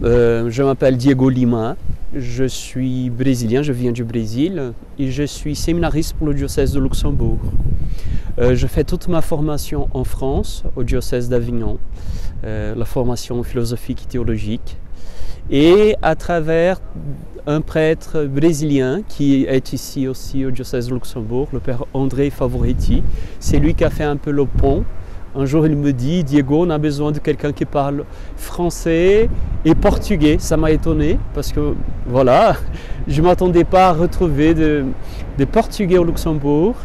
Je m'appelle Diego Lima, je suis brésilien, je viens du Brésil et je suis séminariste pour le diocèse de Luxembourg. Je fais toute ma formation en France, au diocèse d'Avignon, la formation philosophique et théologique, et à travers un prêtre brésilien qui est ici aussi au diocèse de Luxembourg, le père André Favoretti. C'est lui qui a fait un peu le pont. Un jour, il me dit, Diego, on a besoin de quelqu'un qui parle français et portugais. Ça m'a étonné parce que, voilà, je ne m'attendais pas à retrouver des Portugais au Luxembourg.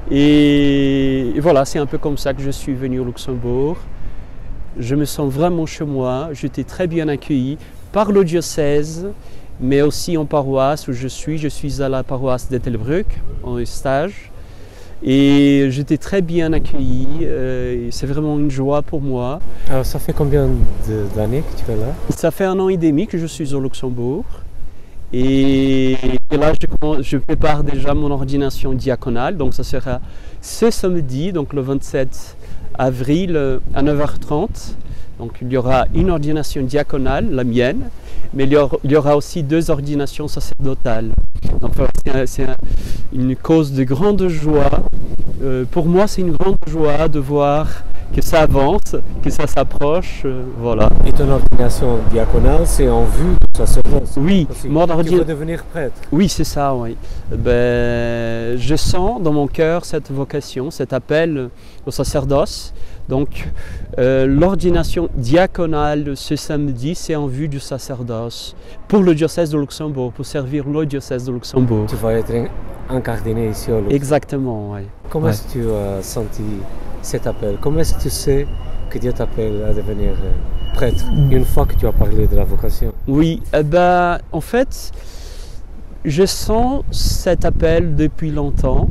Et voilà, c'est un peu comme ça que je suis venu au Luxembourg. Je me sens vraiment chez moi. J'étais très bien accueilli par le diocèse, mais aussi en paroisse où je suis à la paroisse d'Ettelbruck en stage. Et j'étais très bien accueilli, c'est vraiment une joie pour moi. Alors ça fait combien d'années que tu es là? Ça fait 1 an et demi que je suis au Luxembourg. Et là, je prépare déjà mon ordination diaconale. Donc ça sera ce samedi, donc le 27 avril à 9h30. Donc il y aura une ordination diaconale, la mienne, mais il y aura aussi 2 ordinations sacerdotales. Donc voilà, c'est une cause de grande joie. Pour moi, c'est une grande joie de voir que ça avance, que ça s'approche. Voilà. Et ton ordination diaconale, c'est en vue de sacerdoce? Oui, tu veux devenir prêtre? Oui, c'est ça, oui. Je sens dans mon cœur cette vocation, cet appel au sacerdoce. Donc, l'ordination diaconale ce samedi, c'est en vue du sacerdoce pour le diocèse de Luxembourg, pour servir le diocèse de Luxembourg. Tu vas être incardiné ici au Luxembourg. Exactement, oui. Comment est-ce que tu as senti cet appel? Comment est-ce que tu sais que Dieu t'appelle à devenir prêtre une fois que tu as parlé de la vocation? Oui, en fait, je sens cet appel depuis longtemps.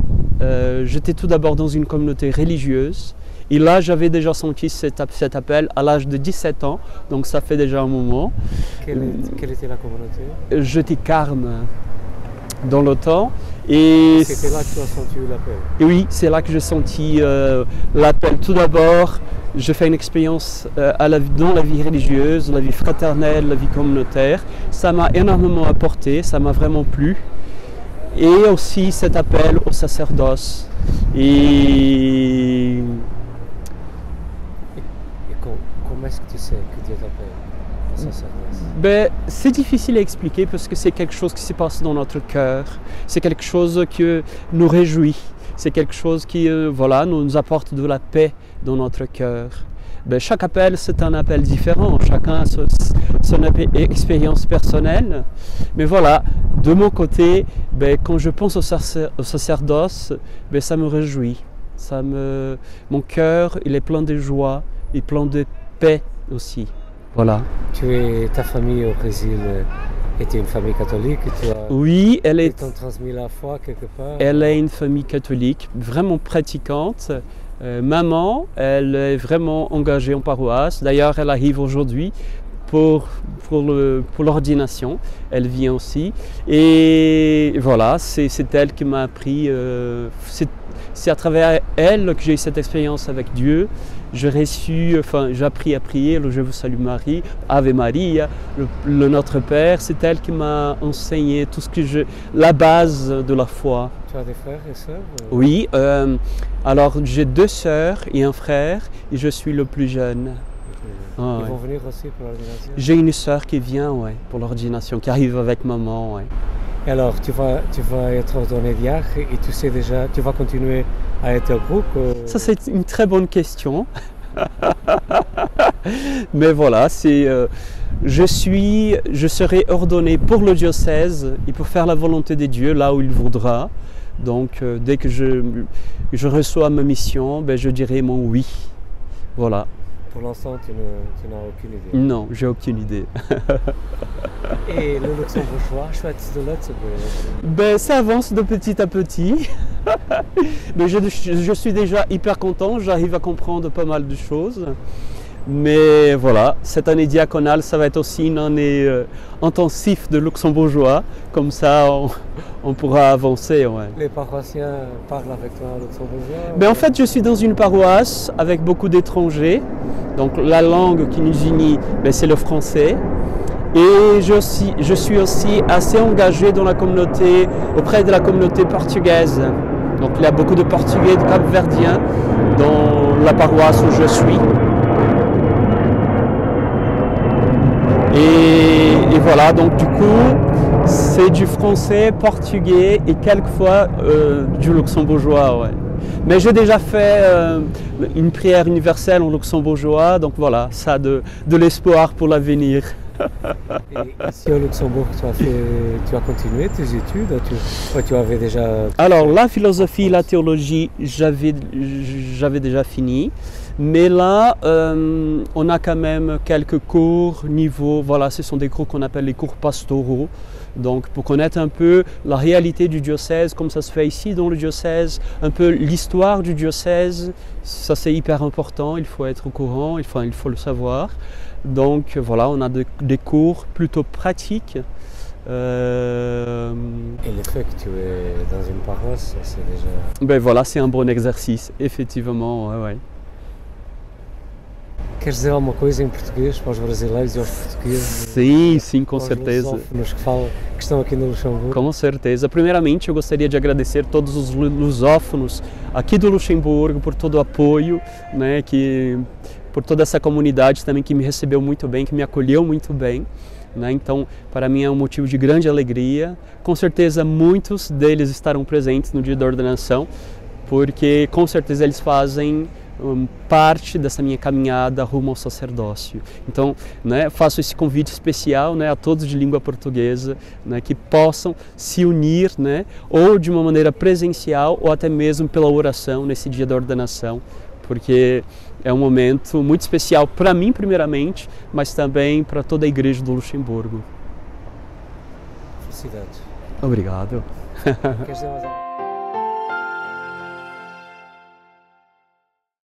J'étais tout d'abord dans une communauté religieuse. Et là, j'avais déjà senti cet appel à l'âge de 17 ans, donc ça fait déjà un moment. Quelle était la communauté? J'étais carme dans le temps. Et c'était là que tu as senti l'appel? Oui, c'est là que j'ai senti l'appel. Tout d'abord, je fais une expérience dans la vie religieuse, la vie fraternelle, la vie communautaire. Ça m'a énormément apporté, ça m'a vraiment plu. Et aussi cet appel au sacerdoce. Et comment est-ce que tu sais que Dieu t'appelle au sacerdoce? C'est difficile à expliquer parce que c'est quelque chose qui se passe dans notre cœur. C'est quelque chose qui nous réjouit. C'est quelque chose qui nous apporte de la paix dans notre cœur. Chaque appel, c'est un appel différent. Chacun a son expérience personnelle. Mais voilà, de mon côté, quand je pense au sacerdoce, ça me réjouit. Mon cœur, il est plein de joie et plein de paix aussi. Voilà. Ta famille au Brésil était une famille catholique? Oui, ils t'ont transmis la foi quelque part? Elle est une famille catholique, vraiment pratiquante. Maman, elle est vraiment engagée en paroisse. D'ailleurs, elle arrive aujourd'hui pour l'ordination. Elle vient aussi. Et voilà, c'est elle qui m'a appris. C'est à travers elle que j'ai eu cette expérience avec Dieu. J'ai appris à prier le Je vous salue Marie, Ave Maria, le Notre Père. C'est elle qui m'a enseigné tout la base de la foi. Tu as des frères et sœurs? Oui, alors j'ai 2 sœurs et un frère et je suis le plus jeune. Ils vont venir aussi pour l'ordination? J'ai une sœur qui vient pour l'ordination, qui arrive avec maman. Ouais. Et alors, tu vas être ordonné diacre et tu sais déjà, tu vas continuer à être au groupe? Ça, c'est une très bonne question. Mais voilà, je serai ordonné pour le diocèse et pour faire la volonté de Dieu là où il voudra. Donc, dès que je reçois ma mission, je dirai mon oui. Voilà. Pour l'instant, tu n'as aucune idée? Non, j'ai aucune idée. Et le luxembourgeois, Schweizerdeutsch Luxembourg? Ça avance de petit à petit. Mais je suis déjà hyper content, j'arrive à comprendre pas mal de choses. Mais voilà, cette année diaconale, ça va être aussi une année intensive de luxembourgeois. Comme ça, on pourra avancer. Ouais. Les paroissiens parlent avec toi en luxembourgeois? En fait, je suis dans une paroisse avec beaucoup d'étrangers. Donc la langue qui nous unit, c'est le français. Et je suis aussi assez engagé dans la communauté, auprès de la communauté portugaise. Donc il y a beaucoup de Portugais, de Cap-Verdiens dans la paroisse où je suis. Et voilà, donc du coup, c'est du français, portugais et quelquefois du luxembourgeois. Ouais. Mais j'ai déjà fait une prière universelle en luxembourgeois, donc voilà, ça a de l'espoir pour l'avenir. Et ici au Luxembourg, tu as continué tes études ou tu avais déjà... Alors la philosophie et la théologie, j'avais déjà fini. Mais là, on a quand même quelques cours niveau, voilà, ce sont des cours qu'on appelle les cours pastoraux. Donc pour connaître un peu la réalité du diocèse, comme ça se fait ici dans le diocèse, un peu l'histoire du diocèse, ça c'est hyper important, il faut être au courant, il faut le savoir. Donc voilà, on a des cours plutôt pratiques. Et le fait que tu es dans une paroisse, c'est déjà... Ben voilà, c'est un bon exercice, effectivement, ouais. Queres dizer alguma coisa em português para os brasileiros e aos portugueses? Sim, com certeza. Que estão aqui no Luxemburgo. Com certeza. Primeiramente, eu gostaria de agradecer todos os lusófonos aqui do Luxemburgo por todo o apoio, né, por toda essa comunidade também que me recebeu muito bem, que me acolheu muito bem. Né? Então, para mim é um motivo de grande alegria. Com certeza, muitos deles estarão presentes no dia da ordenação, porque com certeza eles fazem parte dessa minha caminhada rumo ao sacerdócio. Então, né, faço esse convite especial, né, a todos de língua portuguesa, né, que possam se unir, né, ou de uma maneira presencial ou até mesmo pela oração nesse dia da ordenação, porque é um momento muito especial para mim primeiramente, mas também para toda a Igreja do Luxemburgo. Felicidades. Obrigado. Queres dizer mais algo?